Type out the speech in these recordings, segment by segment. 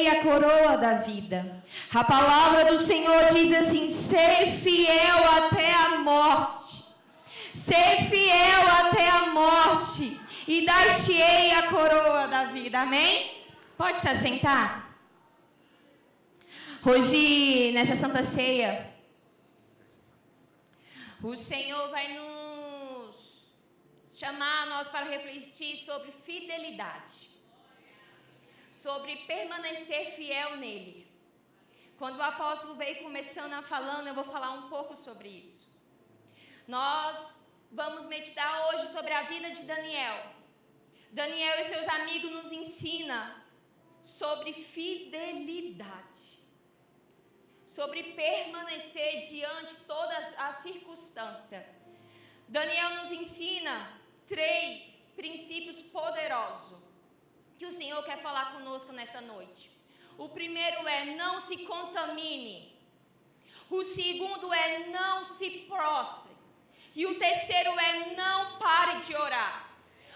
a coroa da vida. A palavra do Senhor diz assim: ser fiel até a morte. Ser fiel até a morte, e dar-te-ei a coroa da vida. Amém? Pode se assentar. Hoje, nessa Santa Ceia, o Senhor vai nos chamar nós para refletir sobre fidelidade, sobre permanecer fiel nele. Quando o apóstolo veio começando a falando, eu vou falar um pouco sobre isso. Nós vamos meditar hoje sobre a vida de Daniel. Daniel e seus amigos nos ensinam sobre fidelidade, sobre permanecer diante de todas as circunstâncias. Daniel nos ensina 3 princípios poderosos que o Senhor quer falar conosco nesta noite. O primeiro é: não se contamine. O segundo é: não se prostre. E o terceiro é: não pare de orar.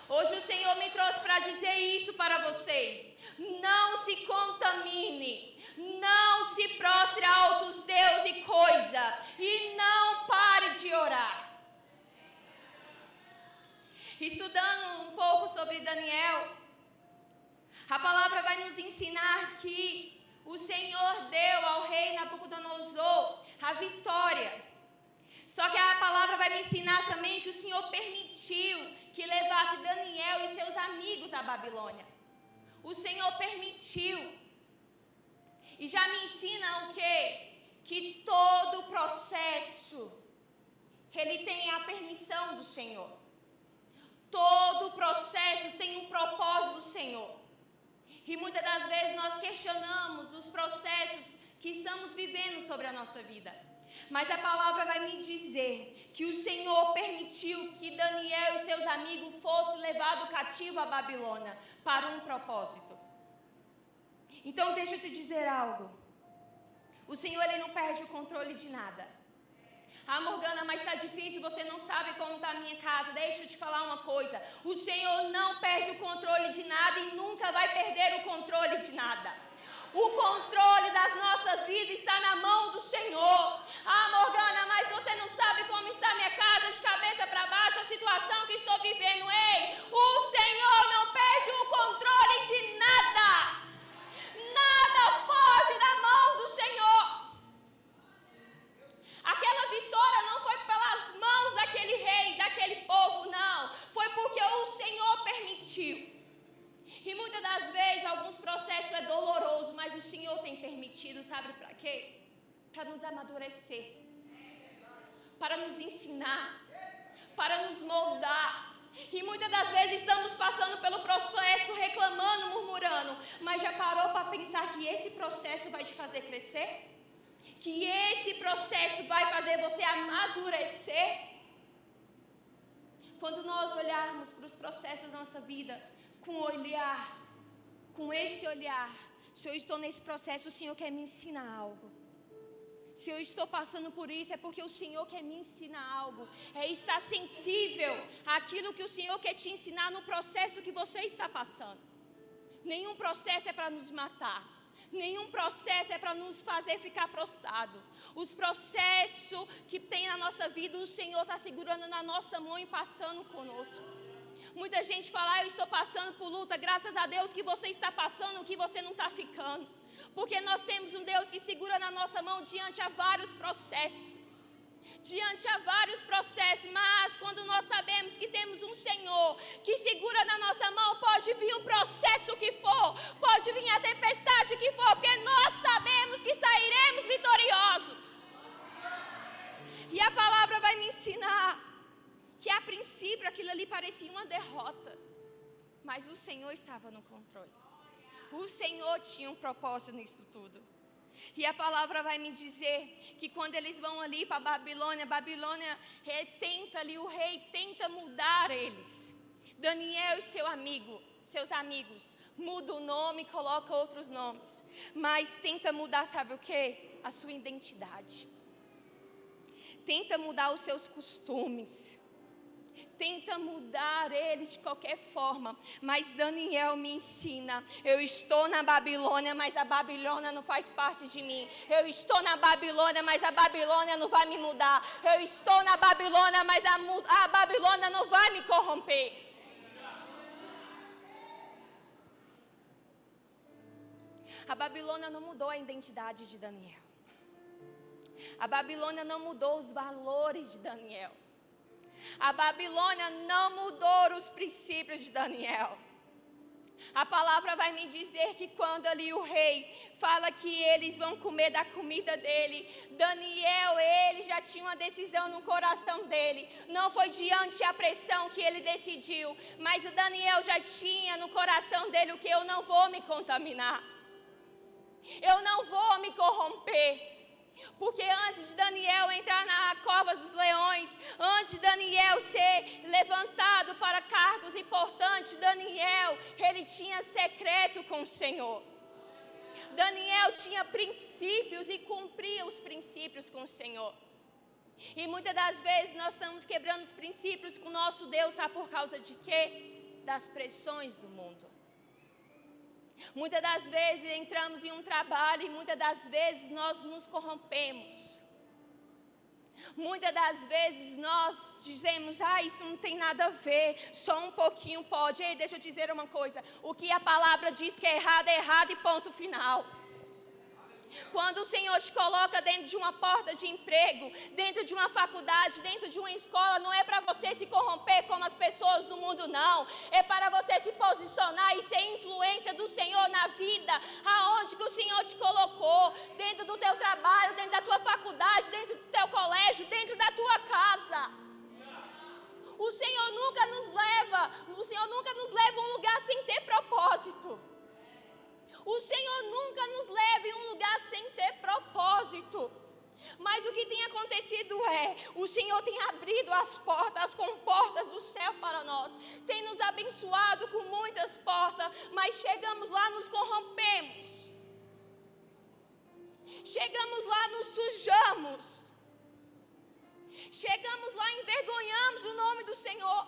Hoje o Senhor me trouxe para dizer isso para vocês. Não se contamine. Não se prostre a outros deuses e coisa. E não pare de orar. Estudando um pouco sobre Daniel, a palavra vai nos ensinar que o Senhor deu ao rei Nabucodonosor a vitória. Só que a palavra vai me ensinar também que o Senhor permitiu que levasse Daniel e seus amigos à Babilônia. O Senhor permitiu. E já me ensina o quê? Que todo processo, ele tem a permissão do Senhor. Todo processo tem um propósito do Senhor. E muitas das vezes nós questionamos os processos que estamos vivendo sobre a nossa vida. Mas a palavra vai me dizer que o Senhor permitiu que Daniel e seus amigos fossem levados cativo à Babilônia para um propósito. Então deixa eu te dizer algo. O Senhor, ele não perde o controle de nada. Ah, Morgana, mas está difícil, você não sabe como está a minha casa. Deixa eu te falar uma coisa. O Senhor não perde o controle de nada e nunca vai perder o controle de nada. O controle das nossas vidas está na mão do Senhor. Ah, Morgana, mas você não sabe como está a minha casa, de cabeça para baixo, a situação que estou vivendo. Ei, o Senhor não perde o controle de nada. Nada foge da mão do Senhor. Aquela vitória não foi pelas mãos daquele rei, daquele povo, não. Foi porque o Senhor permitiu. E muitas das vezes, alguns processos é doloroso, mas o Senhor tem permitido, sabe para quê? Para nos amadurecer, para nos ensinar, para nos moldar. E muitas das vezes estamos passando pelo processo, reclamando, murmurando, mas já parou para pensar que esse processo vai te fazer crescer? Que esse processo vai fazer você amadurecer? Quando nós olharmos para os processos da nossa vida, com esse olhar, se eu estou nesse processo, o Senhor quer me ensinar algo. Se eu estou passando por isso, é porque o Senhor quer me ensinar algo. É estar sensível àquilo que o Senhor quer te ensinar no processo que você está passando. Nenhum processo é para nos matar. Nenhum processo é para nos fazer ficar prostrado. Os processos que tem na nossa vida, o Senhor está segurando na nossa mão e passando conosco. Muita gente fala: eu estou passando por luta. Graças a Deus que você está passando, que você não está ficando. Porque nós temos um Deus que segura na nossa mão diante a vários processos. Diante a vários processos. Mas quando nós sabemos que temos um Senhor que segura na nossa mão, pode vir o processo que for, pode vir a tempestade que for, porque nós sabemos que sairemos vitoriosos. E a palavra vai me ensinar que a princípio aquilo ali parecia uma derrota, mas o Senhor estava no controle. O Senhor tinha um propósito nisso tudo. E a palavra vai me dizer que quando eles vão ali para Babilônia, o rei tenta mudar eles. Daniel e seus amigos, muda o nome e coloca outros nomes. Mas tenta mudar, sabe o quê? A sua identidade. Tenta mudar os seus costumes. tenta mudar ele de qualquer forma, mas Daniel me ensina: eu estou na Babilônia, mas a Babilônia não faz parte de mim. Eu estou na Babilônia, mas a Babilônia não vai me mudar. Eu estou na Babilônia, mas a Babilônia não vai me corromper. A Babilônia não mudou a identidade de Daniel. A Babilônia não mudou os valores de Daniel. A Babilônia não mudou os princípios de Daniel. A palavra vai me dizer que quando ali o rei fala que eles vão comer da comida dele, Daniel, ele já tinha uma decisão no coração dele. Não foi diante da pressão que ele decidiu, mas o Daniel já tinha no coração dele o que: eu não vou me contaminar. Eu não vou me corromper. Porque antes de Daniel entrar na cova dos leões, antes de Daniel ser levantado para cargos importantes, Daniel, ele tinha secreto com o Senhor. Daniel tinha princípios e cumpria os princípios com o Senhor. E muitas das vezes nós estamos quebrando os princípios com o nosso Deus, sabe por causa de quê? Das pressões do mundo. Muitas das vezes entramos em um trabalho e muitas das vezes nós nos corrompemos. Muitas das vezes nós dizemos: isso não tem nada a ver, só um pouquinho pode. Ei, deixa eu dizer uma coisa: o que a palavra diz que é errado e ponto final. Quando o Senhor te coloca dentro de uma porta de emprego, dentro de uma faculdade, dentro de uma escola, não é para você se corromper como as pessoas do mundo, não. É para você se posicionar e ser influência do Senhor na vida, aonde que o Senhor te colocou, dentro do teu trabalho, dentro da tua faculdade, dentro do teu colégio, dentro da tua casa. O Senhor nunca nos leva a um lugar sem ter propósito. O Senhor nunca nos leva em um lugar sem ter propósito. Mas o que tem acontecido o Senhor tem abrido as comportas do céu para nós. Tem nos abençoado com muitas portas, mas chegamos lá, nos corrompemos. Chegamos lá, nos sujamos. Chegamos lá, envergonhamos o nome do Senhor.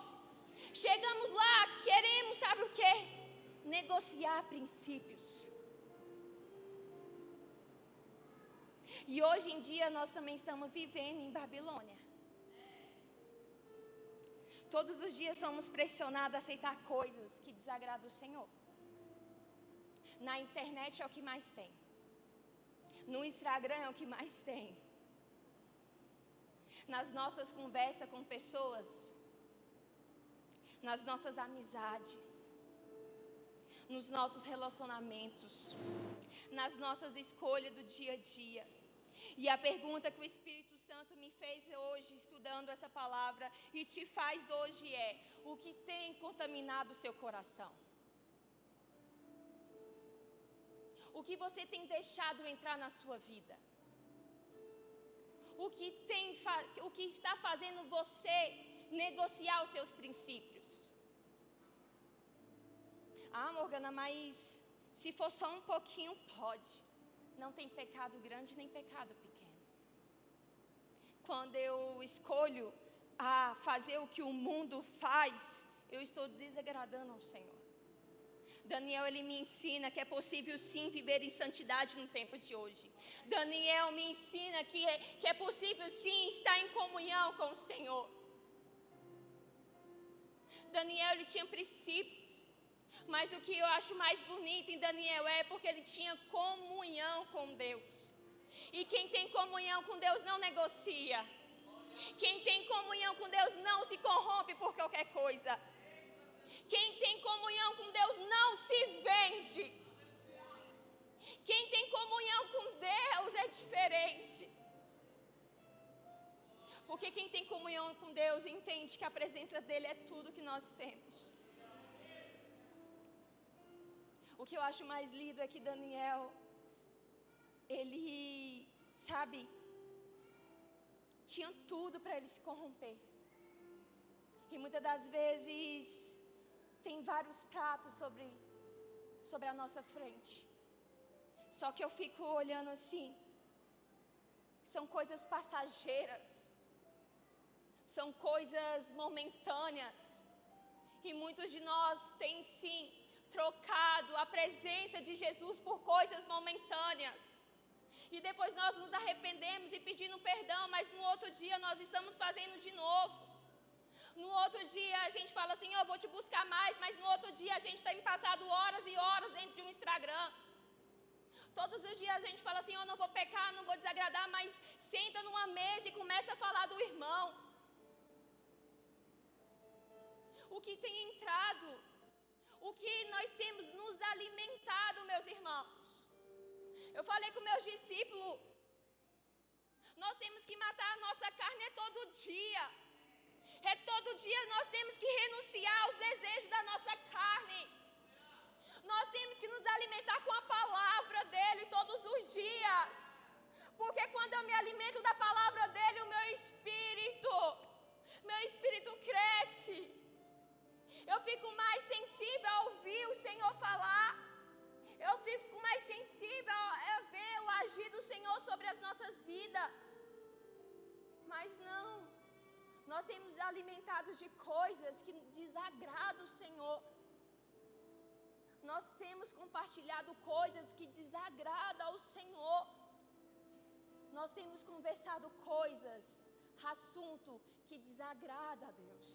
Chegamos lá, queremos, sabe o quê? Negociar princípios. E hoje em dia nós também estamos vivendo em Babilônia. Todos os dias somos pressionados a aceitar coisas que desagradam o Senhor. Na internet é o que mais tem. No Instagram é o que mais tem. Nas nossas conversas com pessoas, nas nossas amizades, nos nossos relacionamentos, nas nossas escolhas do dia a dia. E a pergunta que o Espírito Santo me fez hoje, estudando essa palavra, e te faz hoje é: o que tem contaminado o seu coração? O que você tem deixado entrar na sua vida? O que está fazendo você negociar os seus princípios? Morgana, mas se for só um pouquinho, pode. Não tem pecado grande nem pecado pequeno. Quando eu escolho fazer o que o mundo faz, eu estou desagradando ao Senhor. Daniel, ele me ensina que é possível sim viver em santidade no tempo de hoje. Daniel me ensina que é possível sim estar em comunhão com o Senhor. Daniel, ele tinha princípios. Mas o que eu acho mais bonito em Daniel é porque ele tinha comunhão com Deus. E quem tem comunhão com Deus não negocia. Quem tem comunhão com Deus não se corrompe por qualquer coisa. Quem tem comunhão com Deus não se vende. Quem tem comunhão com Deus é diferente. Porque quem tem comunhão com Deus entende que a presença dele é tudo que nós temos. O que eu acho mais lindo é que Daniel, ele, tinha tudo para ele se corromper. E muitas das vezes tem vários pratos sobre a nossa frente. Só que eu fico olhando assim, são coisas passageiras. são coisas momentâneas. E muitos de nós têm sim trocado a presença de Jesus por coisas momentâneas. E depois nós nos arrependemos e pedimos perdão, mas no outro dia nós estamos fazendo de novo. No outro dia a gente fala assim, eu vou te buscar mais, mas no outro dia a gente tem passado horas e horas dentro de um Instagram. Todos os dias a gente fala assim, eu não vou pecar, não vou desagradar, mas senta numa mesa e começa a falar do irmão. O que tem entrado, o que nós temos nos alimentado, meus irmãos. Eu falei com meus discípulos, nós temos que matar a nossa carne todo dia. Todo dia nós temos que renunciar aos desejos da nossa carne. Nós temos que nos alimentar com a palavra dele todos os dias. Porque quando eu me alimento da palavra dele, o meu espírito cresce. Eu fico mais sensível a ouvir o Senhor falar. Eu fico mais sensível a ver o agir do Senhor sobre as nossas vidas. Mas não. Nós temos alimentado de coisas que desagradam o Senhor. Nós temos compartilhado coisas que desagradam ao Senhor. Nós temos conversado coisas, assunto que desagrada a Deus.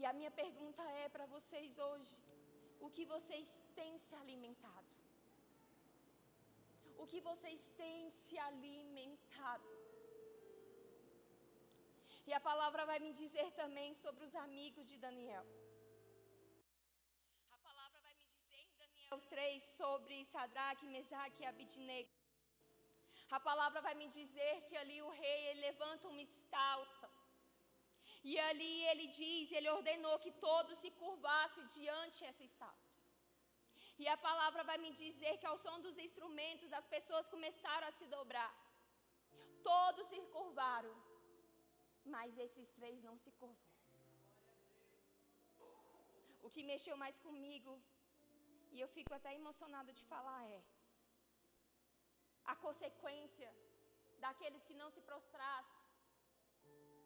E a minha pergunta é para vocês hoje: o que vocês têm se alimentado? O que vocês têm se alimentado? E a palavra vai me dizer também sobre os amigos de Daniel. A palavra vai me dizer em Daniel 3 sobre Sadraque, Mesaque e Abidnego. A palavra vai me dizer que ali o rei ele levanta uma estátua. E ali ele diz, ele ordenou que todos se curvassem diante dessa estátua. E a palavra vai me dizer que ao som dos instrumentos as pessoas começaram a se dobrar. Todos se curvaram. Mas esses 3 não se curvou. O que mexeu mais comigo, e eu fico até emocionada de falar, é a consequência daqueles que não se prostrassem.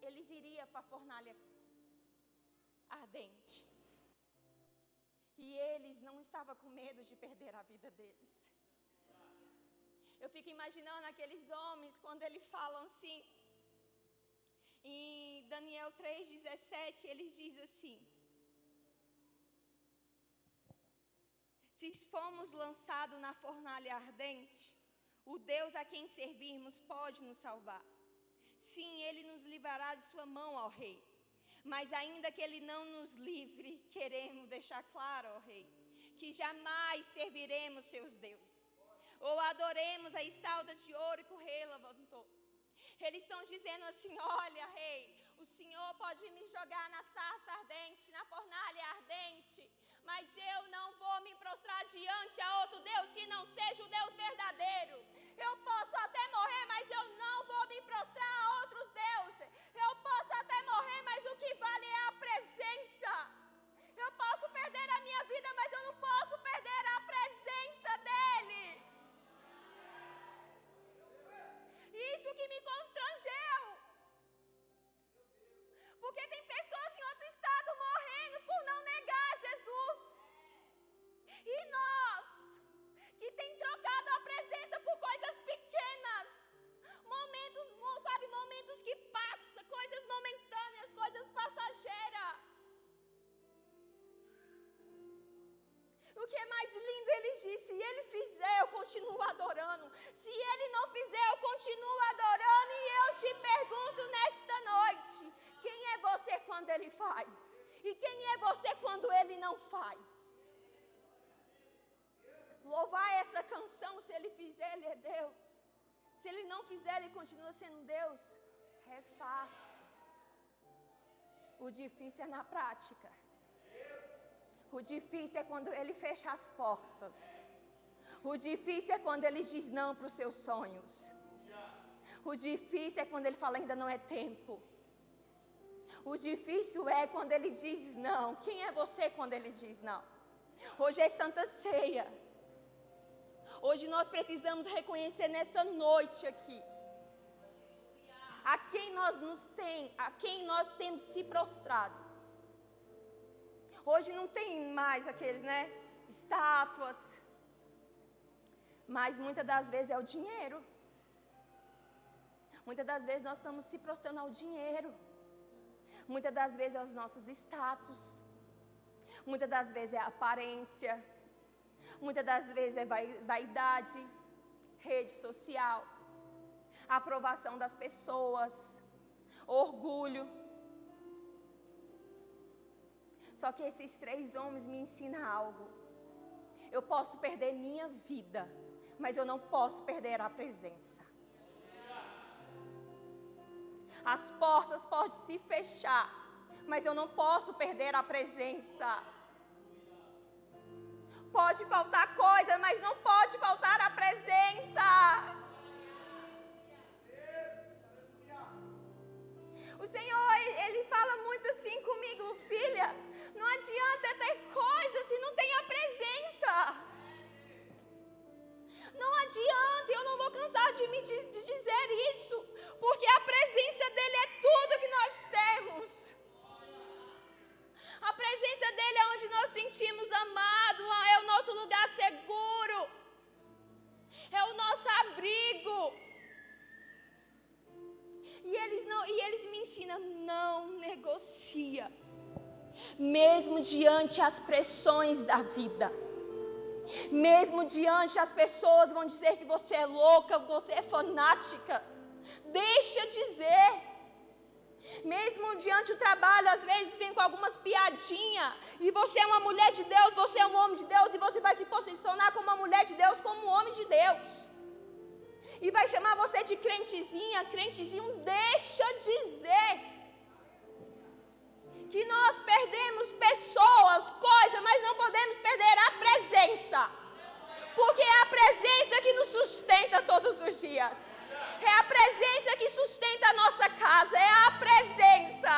Eles iriam para a fornalha ardente. E eles não estavam com medo de perder a vida deles. Eu fico imaginando aqueles homens quando eles falam assim. Em Daniel 3,17, ele diz assim: se formos lançados na fornalha ardente, o Deus a quem servirmos pode nos salvar. Sim, ele nos livrará de sua mão, ó rei. Mas ainda que ele não nos livre, queremos deixar claro, ó rei, que jamais serviremos seus deuses, ou adoremos a estátua de ouro que o rei levantou. Eles estão dizendo assim: olha, rei, o Senhor pode me jogar na sarça ardente, na fornalha ardente, mas eu não vou me prostrar diante a outro Deus que não seja o Deus verdadeiro. Eu posso até morrer, mas eu não vou me prostrar a outros deuses. Eu posso até morrer, mas o que vale é a presença. Eu posso perder a minha vida, mas eu não posso perder a presença dEle. Isso que me constrangeu. Porque tem pessoas em outro estado morrendo por não negar Jesus. E nós, que tem trocado a presença por coisas pequenas, momentos que passam, coisas momentâneas, coisas passageiras. O que é mais lindo, ele disse: se ele fizer, eu continuo adorando. Se ele não fizer, eu continuo adorando. E eu te pergunto nesta noite: quem é você quando ele faz? E quem é você quando ele não faz? Louvar essa canção, se ele fizer, ele é Deus. Se ele não fizer, ele continua sendo Deus. É fácil. O difícil é na prática. O difícil é quando ele fecha as portas. O difícil é quando ele diz não para os seus sonhos. O difícil é quando ele fala ainda não é tempo. O difícil é quando ele diz não. Quem é você quando ele diz não? Hoje é Santa Ceia. Hoje nós precisamos reconhecer nesta noite aqui a quem nós temos se prostrado. Hoje não tem mais aqueles, estátuas, mas muitas das vezes é o dinheiro. Muitas das vezes nós estamos se prostrando ao dinheiro. Muitas das vezes é os nossos status. Muitas das vezes é a aparência. Muitas das vezes é vaidade, rede social, a aprovação das pessoas, orgulho. Só que esses 3 homens me ensinam algo. Eu posso perder minha vida, mas eu não posso perder a presença. As portas podem se fechar, mas eu não posso perder a presença. Pode faltar coisa, mas não pode faltar a presença. O Senhor, Ele fala muito assim comigo, filha, não adianta ter coisa se não tem a presença. Não adianta, eu não vou cansar de dizer isso, porque a presença dEle é tudo que nós temos. A presença dEle é onde nós sentimos amado, é o nosso lugar seguro, é o nosso abrigo. E eles me ensinam, não negocia, mesmo diante as pressões da vida. Mesmo diante as pessoas vão dizer que você é louca, você é fanática. Deixa dizer. Mesmo diante do trabalho, às vezes vem com algumas piadinhas. E você é uma mulher de Deus, você é um homem de Deus. E você vai se posicionar como uma mulher de Deus, como um homem de Deus. E vai chamar você de crentezinha, crentezinho. Deixa dizer. Que nós perdemos pessoas, coisas, mas não podemos perder a presença. Porque é a presença que nos sustenta todos os dias. É a presença que sustenta a nossa casa, é a presença.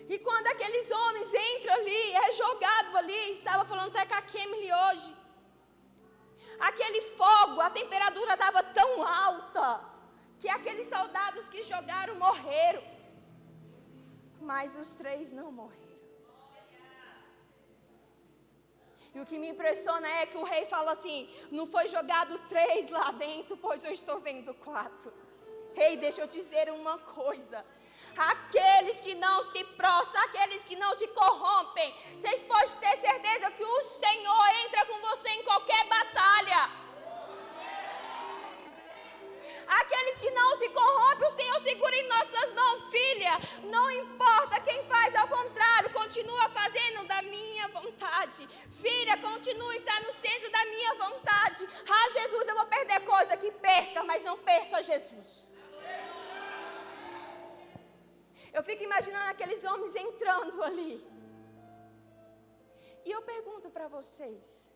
E quando aqueles homens entram ali, é jogado ali, estava falando até com a Kemily hoje. Aquele fogo, a temperatura estava tão alta, que aqueles soldados que jogaram morreram. Mas os 3 não morreram. E o que me impressiona é que o rei fala assim, não foi jogado 3 lá dentro, pois eu estou vendo 4. Rei, deixa eu dizer uma coisa. Aqueles que não se prostram, aqueles que não se corrompem, vocês podem ter certeza que o Senhor entra com você em qualquer batalha. Aqueles que não se corrompem, o Senhor segura em nossas mãos, filha. Não importa quem faz, ao contrário, continua fazendo da minha vontade. Filha, continua a estar no centro da minha vontade. Ah, Jesus, eu vou perder coisa, que perca, mas não perca Jesus. Eu fico imaginando aqueles homens entrando ali. E eu pergunto para vocês,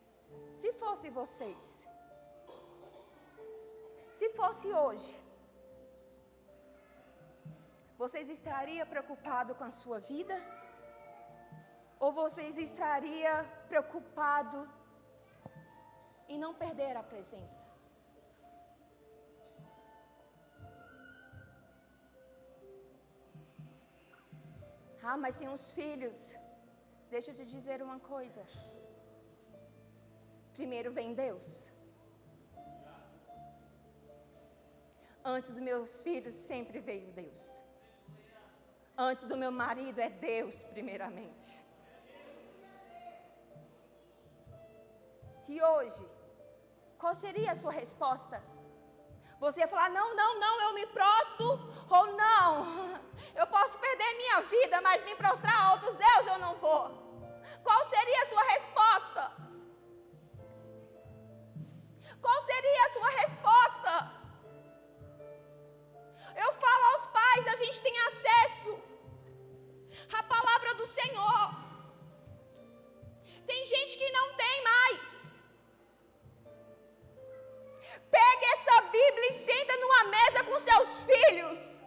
se fosse vocês, se fosse hoje, vocês estariam preocupados com a sua vida? Ou vocês estariam preocupados em não perder a presença? Ah, mas tem uns filhos. Deixa eu te dizer uma coisa. Primeiro vem Deus. Antes dos meus filhos sempre veio Deus. Antes do meu marido é Deus primeiramente. E hoje, qual seria a sua resposta? Você ia falar, não, eu me prostro, ou não, eu posso perder minha vida, mas me prostrar a outros deuses eu não vou. Qual seria a sua resposta? Qual seria a sua resposta? Eu falo aos pais, a gente tem acesso à palavra do Senhor. Tem gente que não tem mais. Pega essa Bíblia e senta numa mesa com seus filhos.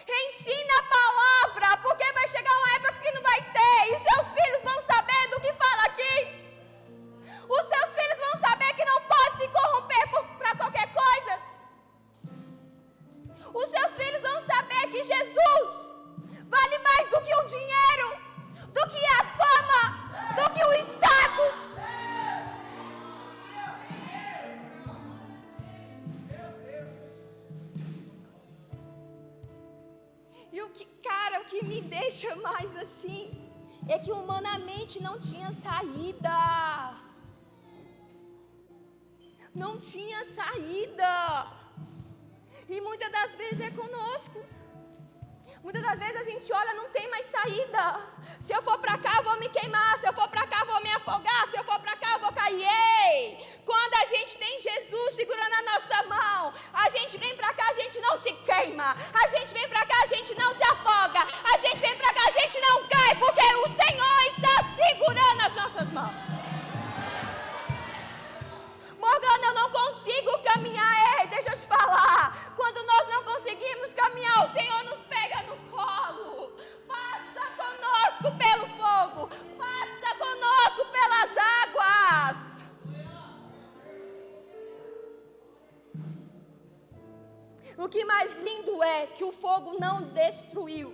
Ensina a palavra, porque vai chegar uma época que não vai ter. E seus filhos vão saber do que fala aqui. E o que me deixa mais assim é que humanamente não tinha saída. Não tinha saída. E muitas das vezes é conosco. Muitas das vezes a gente olha, não tem mais saída. Se eu for para cá, eu vou me queimar. Se eu for para cá, eu vou me afogar. Se eu for para cá, eu vou cair. Ei! Quando a gente tem Jesus segurando a nossa mão, a gente vem para cá, a gente não se queima. A gente vem para cá, a gente não se afoga. A gente vem para cá, a gente não cai, porque o Senhor está segurando as nossas mãos. Morgana, eu não consigo caminhar. Ei, deixa eu te falar. Quando nós não conseguimos caminhar, o Senhor nos pega no colo. Passa conosco pelo fogo. Passa conosco pelas águas. O que mais lindo é que o fogo não destruiu.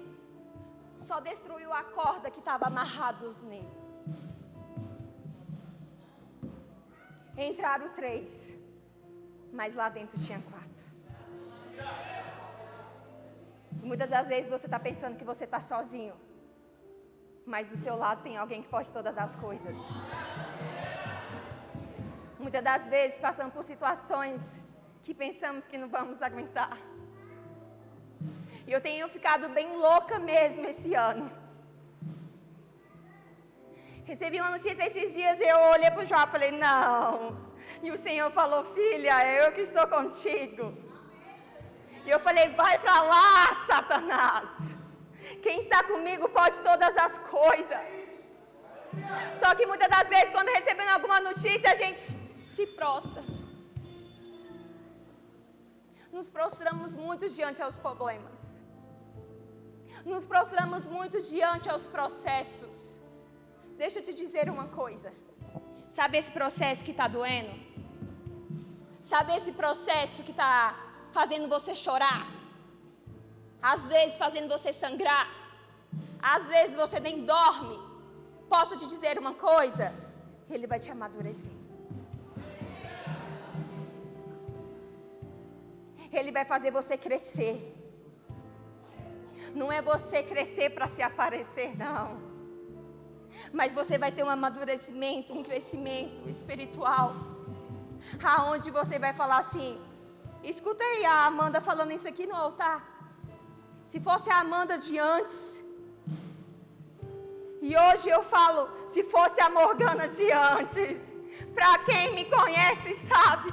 Só destruiu a corda que estava amarrados neles. Entraram 3, mas lá dentro tinha 4. Muitas das vezes você está pensando que você está sozinho, mas do seu lado tem alguém que pode todas as coisas. Muitas das vezes passamos por situações que pensamos que não vamos aguentar. E eu tenho ficado bem louca mesmo esse ano. Recebi uma notícia esses dias e eu olhei para o João e falei, não. E o Senhor falou, filha, é eu que estou contigo. E eu falei, vai para lá, Satanás. Quem está comigo pode todas as coisas. Só que muitas das vezes, quando recebemos alguma notícia, a gente se prostra. Nos prostramos muito diante aos problemas. Nos prostramos muito diante aos processos. Deixa eu te dizer uma coisa. Sabe esse processo que está doendo? Sabe esse processo que está fazendo você chorar? Às vezes fazendo você sangrar. Às vezes você nem dorme. Posso te dizer uma coisa? Ele vai te amadurecer. Ele vai fazer você crescer. Não é você crescer para se aparecer, não. Mas você vai ter um amadurecimento, um crescimento espiritual. Aonde você vai falar assim, escuta aí a Amanda falando isso aqui no altar. Se fosse a Amanda de antes. E hoje eu falo, se fosse a Morgana de antes. Para quem me conhece sabe.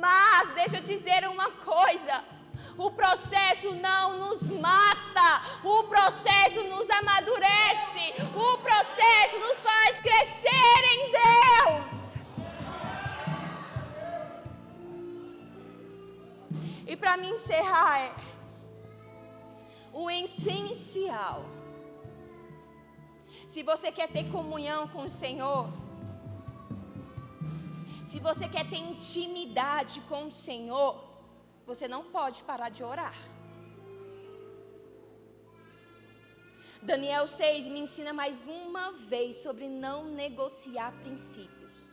Mas deixa eu dizer uma coisa. O processo não nos mata, o processo nos amadurece, o processo nos faz crescer em Deus. E para me encerrar, o essencial. Se você quer ter comunhão com o Senhor, se você quer ter intimidade com o Senhor, você não pode parar de orar. Daniel 6 me ensina mais uma vez sobre não negociar princípios.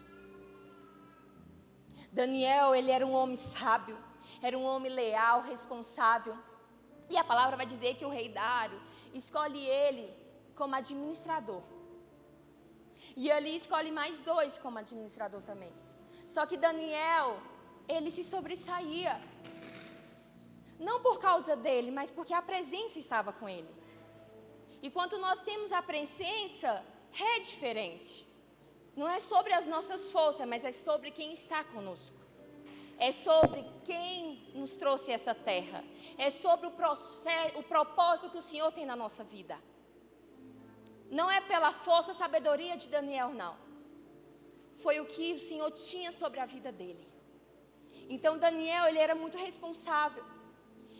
Daniel, ele era um homem sábio, era um homem leal, responsável. E a palavra vai dizer que o rei Dário escolhe ele como administrador. E ali escolhe mais 2 como administrador também. Só que Daniel, ele se sobressaía. Não por causa dele, mas porque a presença estava com ele. E quando nós temos a presença, é diferente. Não é sobre as nossas forças, mas é sobre quem está conosco. É sobre quem nos trouxe essa terra. É sobre o propósito que o Senhor tem na nossa vida. Não é pela força e sabedoria de Daniel, não. Foi o que o Senhor tinha sobre a vida dele. Então Daniel, ele era muito responsável.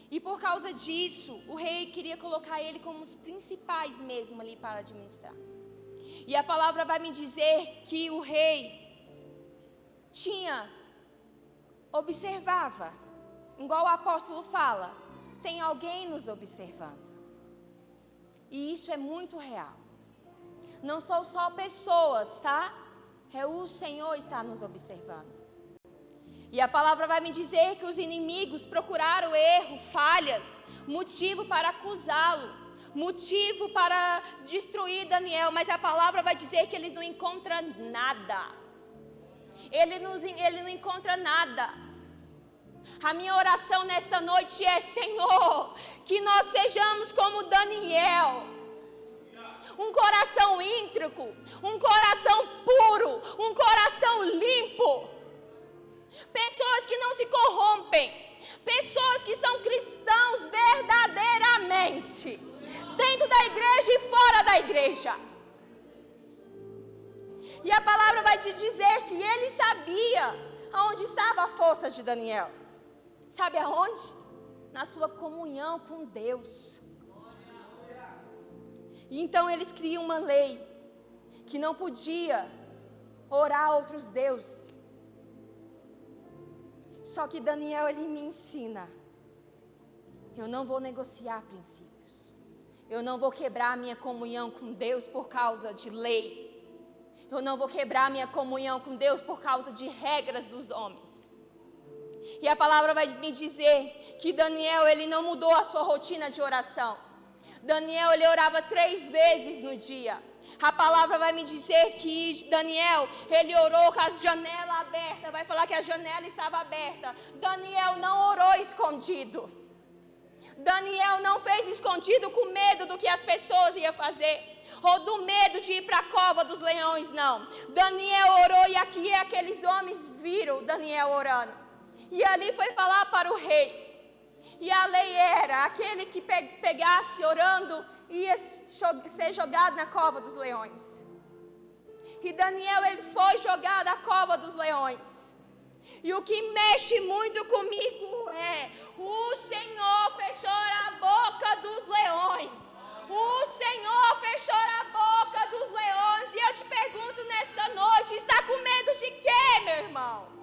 E por causa disso, o rei queria colocar ele como os principais mesmo ali para administrar. E a palavra vai me dizer que o rei observava, igual o apóstolo fala, tem alguém nos observando. E isso é muito real. Não são só pessoas, tá? É o Senhor está nos observando. E a palavra vai me dizer que os inimigos procuraram erro, falhas, motivo para acusá-lo, motivo para destruir Daniel, mas a palavra vai dizer que eles não encontram nada. Ele não encontra nada. A minha oração nesta noite é: Senhor, que nós sejamos como Daniel, um coração íntegro, um coração puro, um coração limpo, pessoas que não se corrompem, pessoas que são cristãos verdadeiramente, dentro da igreja e fora da igreja. E a palavra vai te dizer que ele sabia aonde estava a força de Daniel. Sabe aonde? Na sua comunhão com Deus. E então eles criam uma lei que não podia orar a outros deuses. Só que Daniel, ele me ensina: eu não vou negociar princípios. Eu não vou quebrar a minha comunhão com Deus por causa de lei. Eu não vou quebrar minha comunhão com Deus por causa de regras dos homens. E a palavra vai me dizer que Daniel, ele não mudou a sua rotina de oração. Daniel, ele orava 3 vezes no dia. A palavra vai me dizer que Daniel, ele orou com as janelas abertas. Vai falar que a janela estava aberta. Daniel não orou escondido. Daniel não fez escondido com medo do que as pessoas iam fazer, ou do medo de ir para a cova dos leões, não. Daniel orou, e aqui aqueles homens viram Daniel orando. E ali foi falar para o rei. E a lei era: aquele que pegasse orando ia ser jogado na cova dos leões. E Daniel, ele foi jogado na cova dos leões. E o que mexe muito comigo é: o Senhor fechou a boca dos leões. O Senhor fechou a boca dos leões. E eu te pergunto nesta noite: está com medo de quê, meu irmão?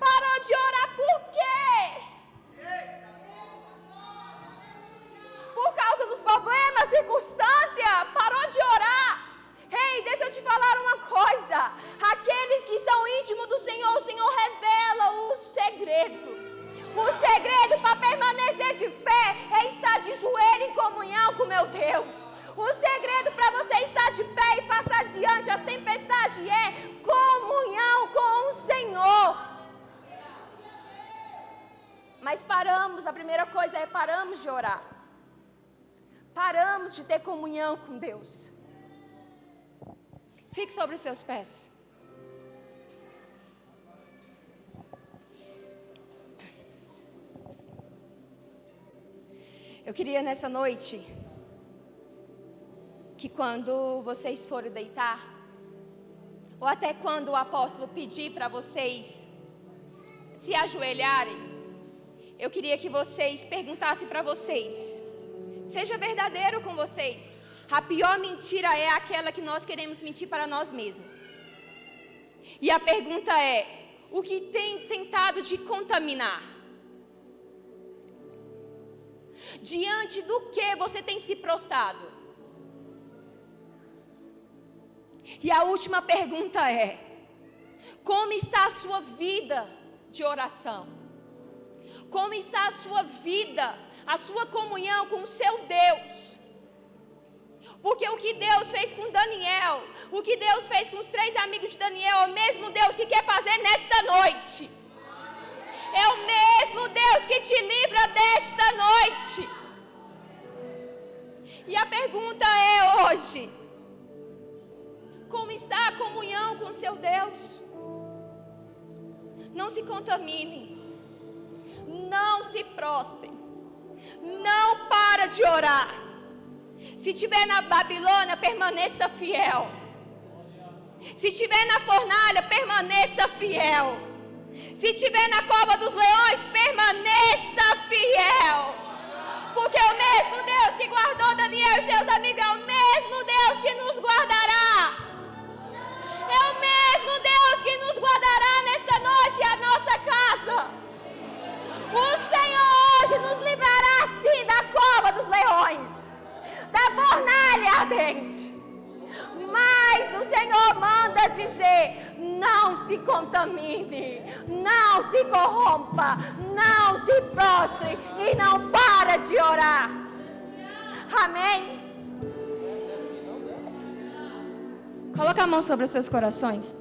Parou de orar por quê? Por causa dos problemas, circunstância? Parou de orar? Ei, deixa eu te falar uma coisa: aqueles que são íntimos do Senhor, o Senhor revela o segredo. O segredo para permanecer de pé é estar de joelho em comunhão com meu Deus. O segredo para você estar de pé e passar diante as tempestades é comunhão com o Senhor. Mas a primeira coisa é: paramos de orar. Paramos de ter comunhão com Deus. Fique sobre os seus pés. Eu queria nessa noite que quando vocês forem deitar, ou até quando o apóstolo pedir para vocês se ajoelharem, eu queria que vocês perguntassem para vocês. Seja verdadeiro com vocês. A pior mentira é aquela que nós queremos mentir para nós mesmos. E a pergunta é: o que tem tentado te contaminar? Diante do que você tem se prostrado? E a última pergunta é: como está a sua vida de oração? Como está a sua vida, a sua comunhão com o seu Deus? Porque o que Deus fez com Daniel, o que Deus fez com os 3 amigos de Daniel, é o mesmo Deus que quer fazer nesta noite. É o mesmo Deus que te livra desta noite. E a pergunta é hoje: como está a comunhão com o seu Deus? Não se contamine. Não se prostem. Não para de orar. Se estiver na Babilônia, permaneça fiel. Se estiver na fornalha, permaneça fiel. Se estiver na cova dos leões, permaneça fiel. Porque é o mesmo Deus que guardou Daniel e seus amigos, é o mesmo Deus que nos guardará. É o mesmo Deus que nos guardará nesta noite a nossa casa. O Senhor hoje nos livrará sim da cova dos leões, da fornalha ardente. Mas o Senhor manda dizer: não se contamine, não se corrompa, não se prostre e não para de orar. Amém? Coloca a mão sobre os seus corações.